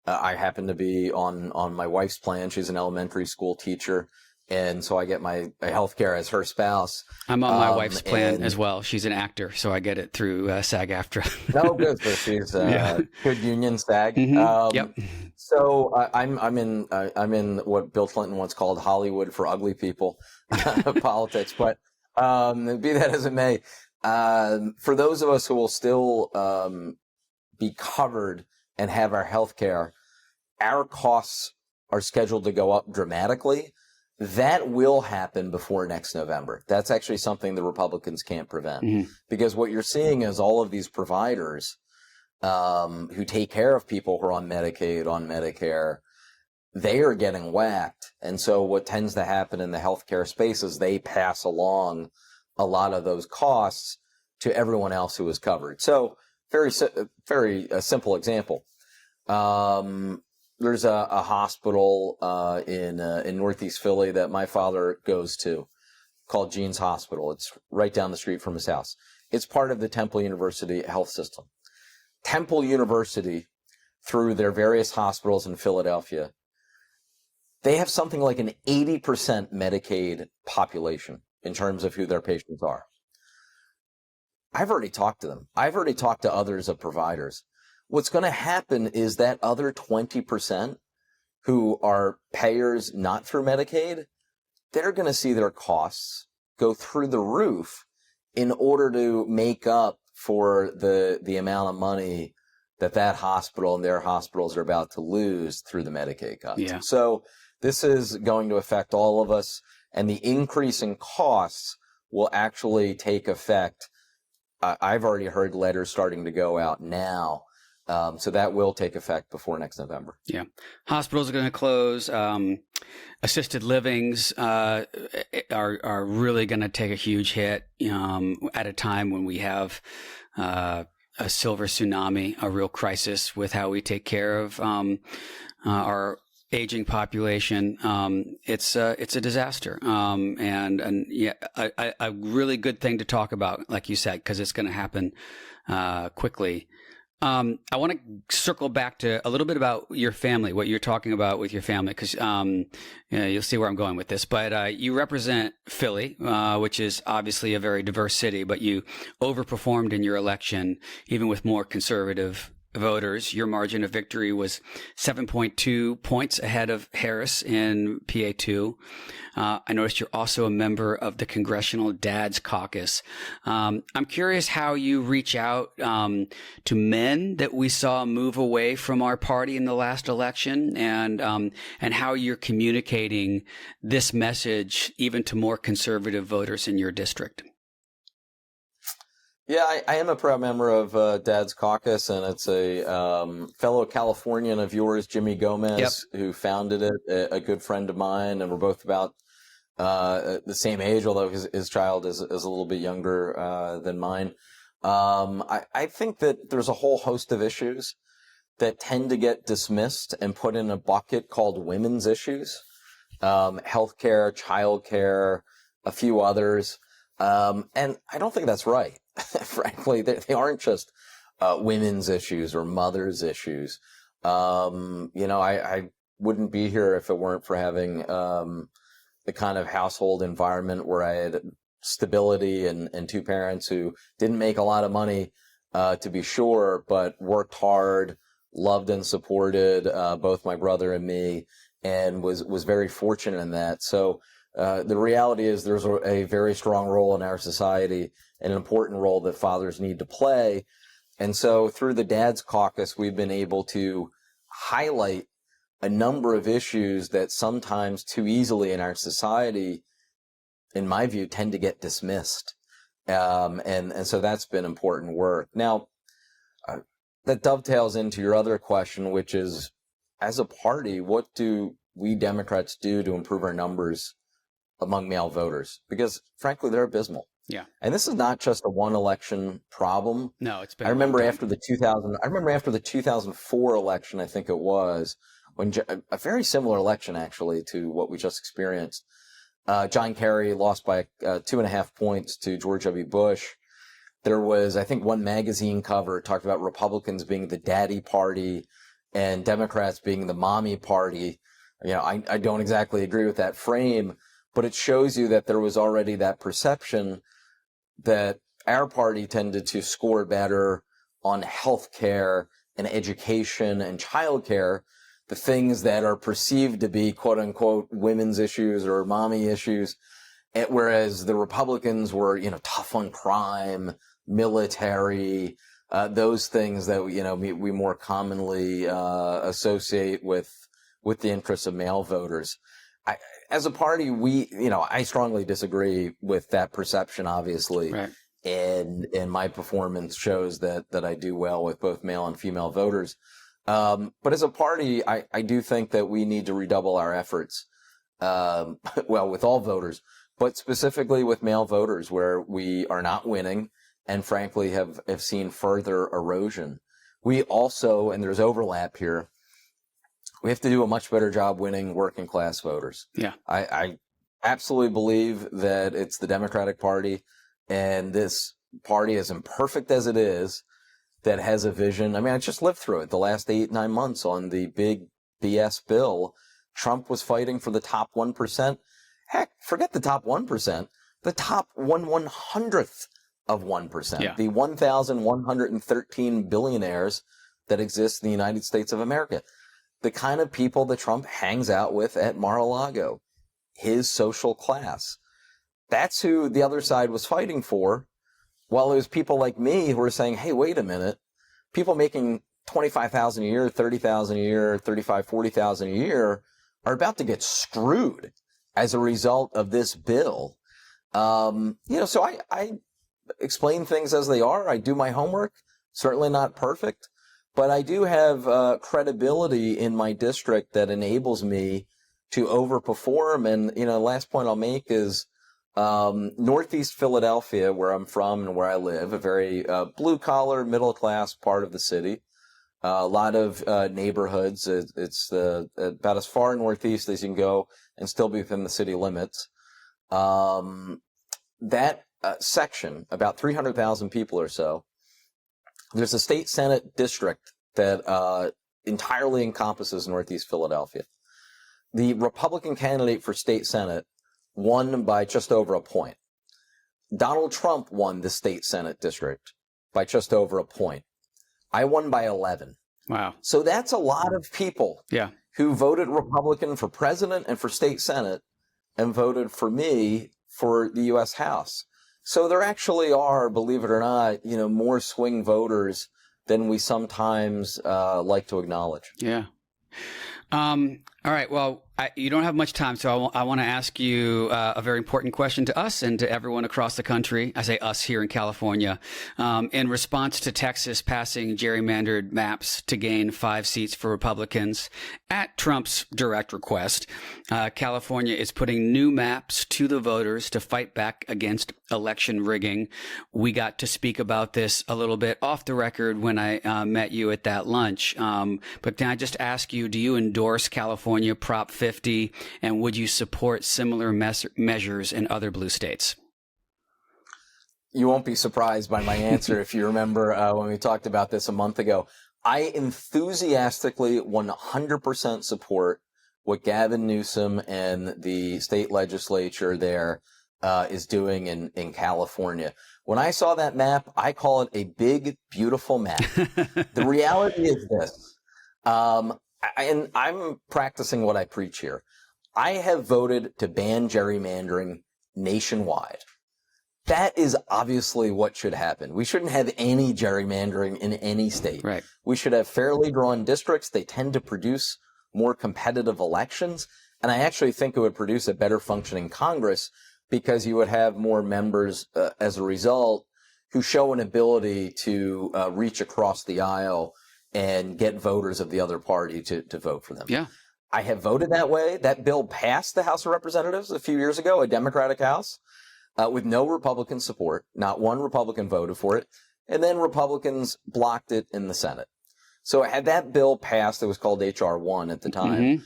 I happen to be on my wife's plan. She's an elementary school teacher, and so I get my health care as her spouse. I'm on my wife's plan as well. She's an actor, so I get it through SAG-AFTRA. No, good. So she's good union SAG. Mm-hmm. Yep. So I'm in what Bill Clinton once called Hollywood for ugly people politics. But be that as it may, for those of us who will still be covered and have our health care, our costs are scheduled to go up dramatically. That will happen before next November. That's actually something the Republicans can't prevent, because what you're seeing is all of these providers who take care of people who are on Medicaid, on Medicare, they are getting whacked. And so what tends to happen in the healthcare space is they pass along a lot of those costs to everyone else who is covered. So very simple example. There's a hospital in Northeast Philly that my father goes to called Gene's Hospital. It's right down the street from his house. It's part of the Temple University health system. Temple University, through their various hospitals in Philadelphia, they have something like an 80% Medicaid population in terms of who their patients are. I've already talked to them. I've already talked to others of providers. What's going to happen is that other 20% who are payers not through Medicaid, they're going to see their costs go through the roof in order to make up for the amount of money that hospital and their hospitals are about to lose through the Medicaid cuts. Yeah. So this is going to affect all of us, and the increase in costs will actually take effect. I've already heard letters starting to go out now. So that will take effect before next November. Yeah. Hospitals are going to close. Assisted livings are really going to take a huge hit at a time when we have a silver tsunami, a real crisis with how we take care of our aging population. It's a disaster. And yeah, a really good thing to talk about, like you said, because it's going to happen quickly. I want to circle back to a little bit about your family, what you're talking about with your family, because you'll see where I'm going with this. But you represent Philly, which is obviously a very diverse city, but you overperformed in your election, even with more conservative voters. Your margin of victory was 7.2 points ahead of Harris in PA2. I noticed you're also a member of the Congressional Dads Caucus. I'm curious how you reach out to men that we saw move away from our party in the last election, and how you're communicating this message even to more conservative voters in your district. Yeah, I am a proud member of Dad's Caucus, and it's a fellow Californian of yours, Jimmy Gomez, who founded it, a good friend of mine, and we're both about the same age, although his child is a little bit younger than mine. I think that there's a whole host of issues that tend to get dismissed and put in a bucket called women's issues. healthcare, childcare, a few others. And I don't think that's right. Frankly, they aren't just women's issues or mothers' issues. I wouldn't be here if it weren't for having the kind of household environment where I had stability and two parents who didn't make a lot of money, to be sure, but worked hard, loved and supported both my brother and me, and was very fortunate in that. So the reality is there's a very strong role in our society, an important role that fathers need to play. And so through the Dads Caucus, we've been able to highlight a number of issues that sometimes too easily in our society, in my view, tend to get dismissed. And so that's been important work. Now, that dovetails into your other question, which is, as a party, what do we Democrats do to improve our numbers among male voters? Because frankly, they're abysmal. Yeah. And this is not just a one election problem. No, it's been. I remember after the 2004 election, I think it was, when a very similar election actually to what we just experienced. John Kerry lost by 2.5 points to George W. Bush. There was, I think, one magazine cover talked about Republicans being the daddy party and Democrats being the mommy party. I don't exactly agree with that frame, but it shows you that there was already that perception that our party tended to score better on health care and education and childcare, the things that are perceived to be quote unquote women's issues or mommy issues. Whereas the Republicans were, tough on crime, military, those things that, we more commonly associate with the interests of male voters. As a party, I strongly disagree with that perception, obviously. Right. And my performance shows that I do well with both male and female voters. But as a party, I do think that we need to redouble our efforts, with all voters, but specifically with male voters where we are not winning and frankly have seen further erosion. We also, and there's overlap here, we have to do a much better job winning working class voters. Yeah. I absolutely believe that it's the Democratic Party, and this party, as imperfect as it is, that has a vision. I mean, I just lived through it the last 8-9 months on the big BS bill. Trump was fighting for the top 1%. Heck, forget the top 1%, the top 1/100th of 1%. Yeah. The 1,113 billionaires that exist in the United States of America. The kind of people that Trump hangs out with at Mar-a-Lago, his social class. That's who the other side was fighting for. While it was people like me who were saying, hey, wait a minute, people making $25,000 a year, $30,000 a year, $35,000, $40,000 a year are about to get screwed as a result of this bill. So I explain things as they are. I do my homework, certainly not perfect, but I do have credibility in my district that enables me to overperform. And, last point I'll make is Northeast Philadelphia, where I'm from and where I live, a very blue-collar, middle-class part of the city. A lot of neighborhoods. It's about as far northeast as you can go and still be within the city limits. That section, about 300,000 people or so, there's a state Senate district that entirely encompasses Northeast Philadelphia. The Republican candidate for state Senate won by just over a point. Donald Trump won the state Senate district by just over a point. I won by 11. Wow. So that's a lot of people who voted Republican for president and for state Senate and voted for me for the U.S. House. So there actually are, believe it or not, more swing voters than we sometimes like to acknowledge. Yeah. All right. Well, you don't have much time, so I want to ask you a very important question to us and to everyone across the country. I say us here in California. In response to Texas passing gerrymandered maps to gain 5 seats for Republicans at Trump's direct request, California is putting new maps to the voters to fight back against election rigging. We got to speak about this a little bit off the record when I met you at that lunch. But can I just ask you, do you endorse California California Prop 50? And would you support similar measures in other blue states? You won't be surprised by my answer if you remember when we talked about this a month ago. I enthusiastically 100% support what Gavin Newsom and the state legislature there is doing in California. When I saw that map, I call it a big, beautiful map. The reality is this, and I'm practicing what I preach here. I have voted to ban gerrymandering nationwide. That is obviously what should happen. We shouldn't have any gerrymandering in any state. Right. We should have fairly drawn districts. They tend to produce more competitive elections. And I actually think it would produce a better functioning Congress because you would have more members as a result who show an ability to reach across the aisle and get voters of the other party to vote for them. Yeah. I have voted that way. That bill passed the House of Representatives a few years ago, a Democratic House. With no Republican support. Not one Republican voted for it. And then Republicans blocked it in the Senate. So had that bill passed, it was called H.R. 1 at the time,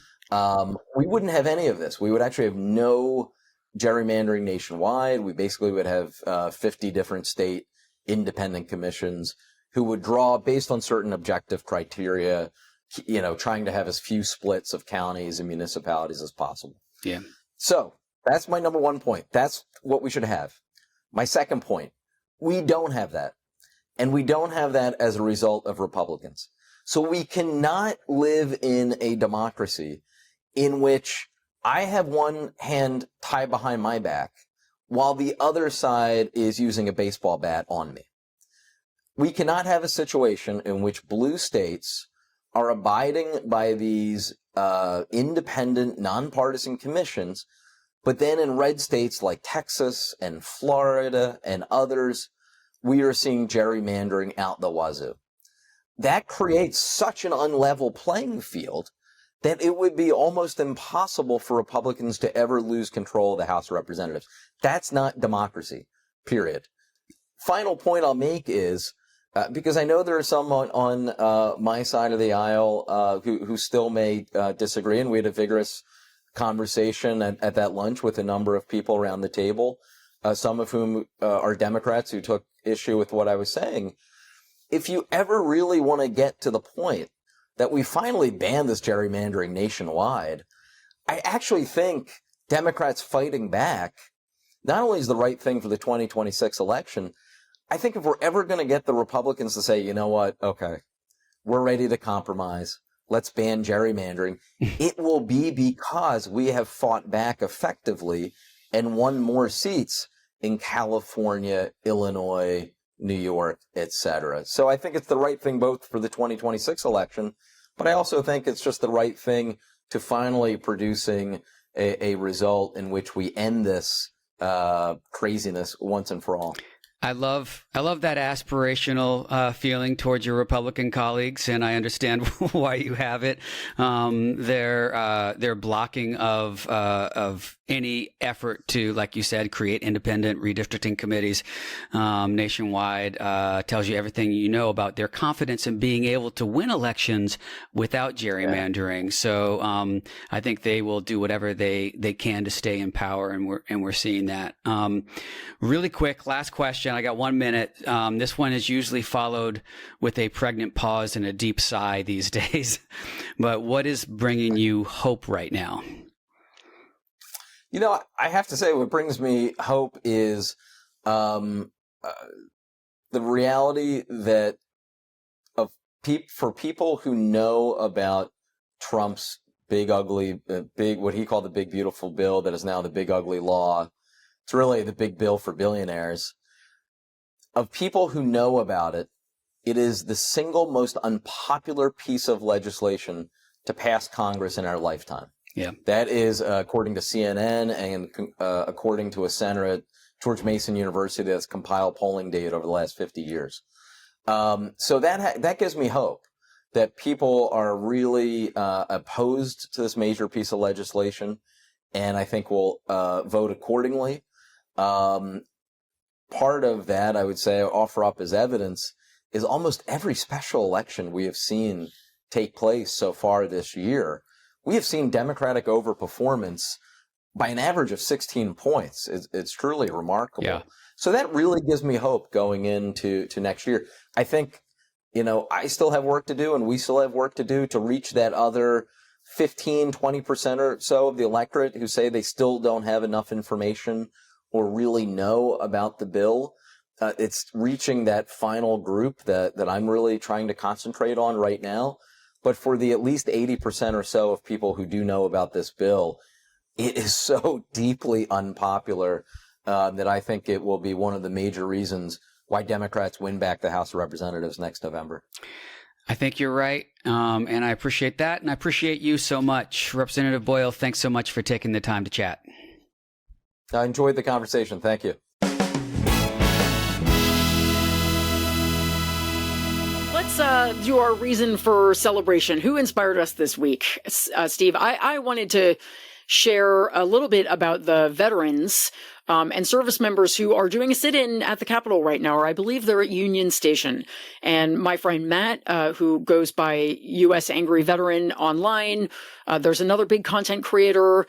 we wouldn't have any of this. We would actually have no gerrymandering nationwide. We basically would have 50 different state independent commissions who would draw based on certain objective criteria, trying to have as few splits of counties and municipalities as possible. Yeah. So that's my number one point. That's what we should have. My second point, we don't have that. And we don't have that as a result of Republicans. So we cannot live in a democracy in which I have one hand tied behind my back while the other side is using a baseball bat on me. We cannot have a situation in which blue states are abiding by these independent, nonpartisan commissions, but then in red states like Texas and Florida and others, we are seeing gerrymandering out the wazoo. That creates such an unlevel playing field that it would be almost impossible for Republicans to ever lose control of the House of Representatives. That's not democracy, period. Final point I'll make is, because I know there are some on my side of the aisle who still may disagree, and we had a vigorous conversation at that lunch with a number of people around the table, some of whom are Democrats who took issue with what I was saying. If you ever really want to get to the point that we finally ban this gerrymandering nationwide, I actually think Democrats fighting back not only is the right thing for the 2026 election, I think if we're ever going to get the Republicans to say, you know what, okay, we're ready to compromise, let's ban gerrymandering, it will be because we have fought back effectively and won more seats in California, Illinois, New York, etc. So I think it's the right thing both for the 2026 election, but I also think it's just the right thing to finally producing a result in which we end this craziness once and for all. I love that aspirational feeling towards your Republican colleagues, and I understand why you have it. Their blocking of any effort to, like you said, create independent redistricting committees nationwide tells you everything you know about their confidence in being able to win elections without gerrymandering. Yeah. So I think they will do whatever they can to stay in power, and we're seeing that. Really quick, last question. I got 1 minute. This one is usually followed with a pregnant pause and a deep sigh these days. But what is bringing you hope right now? You know, I have to say what brings me hope is the reality that for people who know about Trump's big, ugly, what he called the big, beautiful bill that is now the big, ugly law. It's really the big bill for billionaires. Of people who know about it, it is the single most unpopular piece of legislation to pass Congress in our lifetime. Yeah. That is according to CNN and according to a center at George Mason University that's compiled polling data over the last 50 years. So that gives me hope that people are really opposed to this major piece of legislation, and I think will vote accordingly. Part of that, I would say, offer up as evidence, is almost every special election we have seen take place so far this year. we have seen Democratic overperformance by an average of 16 points. It's truly remarkable. Yeah. So that really gives me hope going into next year. I think, I still have work to do, and we still have work to do to reach that other 15, 20% or so of the electorate who say they still don't have enough information or really know about the bill. It's reaching that final group that I'm really trying to concentrate on right now. But for the at least 80% or so of people who do know about this bill, it is so deeply unpopular that I think it will be one of the major reasons why Democrats win back the House of Representatives next November. I think you're right, and I appreciate that, and I appreciate you so much. Representative Boyle, thanks so much for taking the time to chat. I enjoyed the conversation. Thank you. Let's do our reason for celebration. Who inspired us this week? Steve, I wanted to share a little bit about the veterans and service members who are doing a sit-in at the Capitol right now, or I believe they're at Union Station. And my friend Matt, who goes by U.S. Angry Veteran online, there's another big content creator,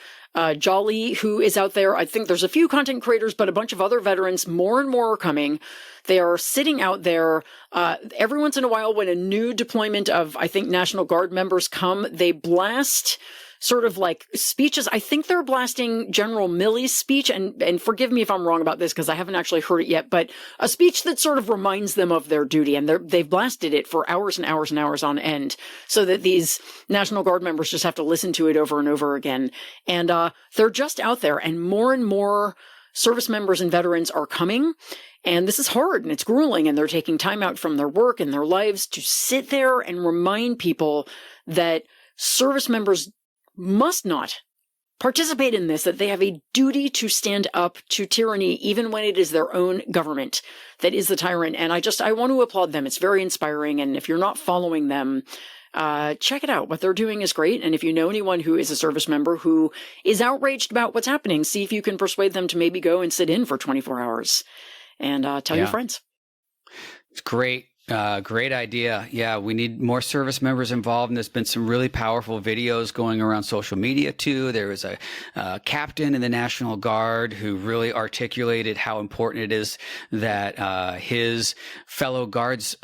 Jolly, who is out there. I think there's a few content creators, but a bunch of other veterans. More and more are coming. They are sitting out there. Every once in a while, when a new deployment of, I think, National Guard members come, they blast sort of like speeches. I think they're blasting General Milley's speech, and forgive me if I'm wrong about this because I haven't actually heard it yet, but a speech that sort of reminds them of their duty, and they've blasted it for hours and hours and hours on end so that these National Guard members just have to listen to it over and over again. And they're just out there, and more service members and veterans are coming. And this is hard and it's grueling, and they're taking time out from their work and their lives to sit there and remind people that service members must not participate in this, that they have a duty to stand up to tyranny, even when it is their own government that is the tyrant. And I want to applaud them. It's very inspiring. And if you're not following them, check it out. What they're doing is great. And if you know anyone who is a service member who is outraged about what's happening, see if you can persuade them to maybe go and sit in for 24 hours and tell your friends. It's great. Great idea. Yeah, we need more service members involved, and there's been some really powerful videos going around social media too. There was a captain in the National Guard who really articulated how important it is that his fellow guards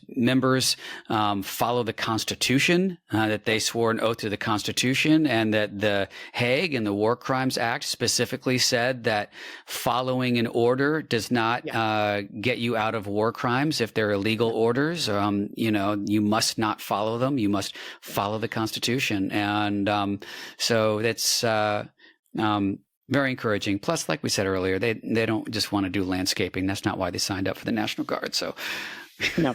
members follow the Constitution, that they swore an oath to the Constitution, and that the Hague and the War Crimes Act specifically said that following an order does not get you out of war crimes if they're legal orders. You must not follow them. You must follow the Constitution. And so that's very encouraging. Plus, like we said earlier, they don't just want to do landscaping. That's not why they signed up for the National Guard. So No,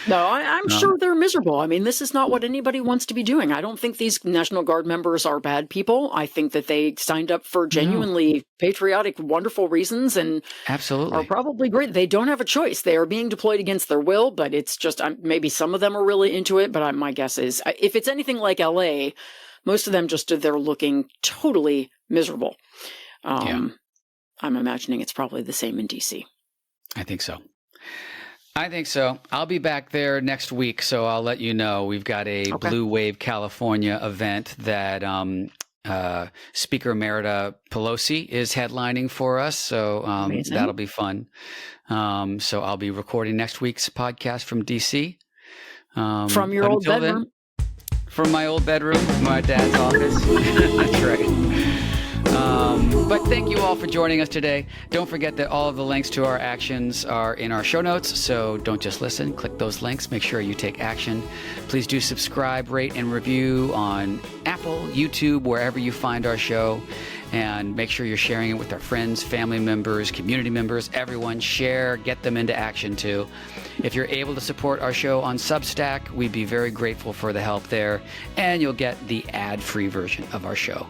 I'm sure they're miserable. I mean, this is not what anybody wants to be doing. I don't think these National Guard members are bad people. I think that they signed up for genuinely patriotic, wonderful reasons and absolutely are probably great. They don't have a choice. They are being deployed against their will, but it's just maybe some of them are really into it. But my guess is if it's anything like LA, most of them just stood there looking totally miserable. I'm imagining it's probably the same in DC. I think so. I'll be back there next week, so I'll let you know. We've got a Blue Wave California event that Speaker Emerita Pelosi is headlining for us, so that'll be fun. So I'll be recording next week's podcast from D.C. From your old bedroom? From my old bedroom, my dad's office. That's right. But thank you all for joining us today. Don't forget that all of the links to our actions are in our show notes, so don't just listen. Click those links. Make sure you take action. Please do subscribe, rate, and review on Apple, YouTube, wherever you find our show. And make sure you're sharing it with our friends, family members, community members, everyone. Share, get them into action too. If you're able to support our show on Substack, we'd be very grateful for the help there. And you'll get the ad-free version of our show.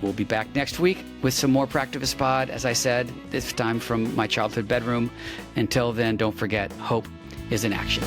We'll be back next week with some more Practivist Pod, as I said, this time from my childhood bedroom. Until then, don't forget, hope is in action.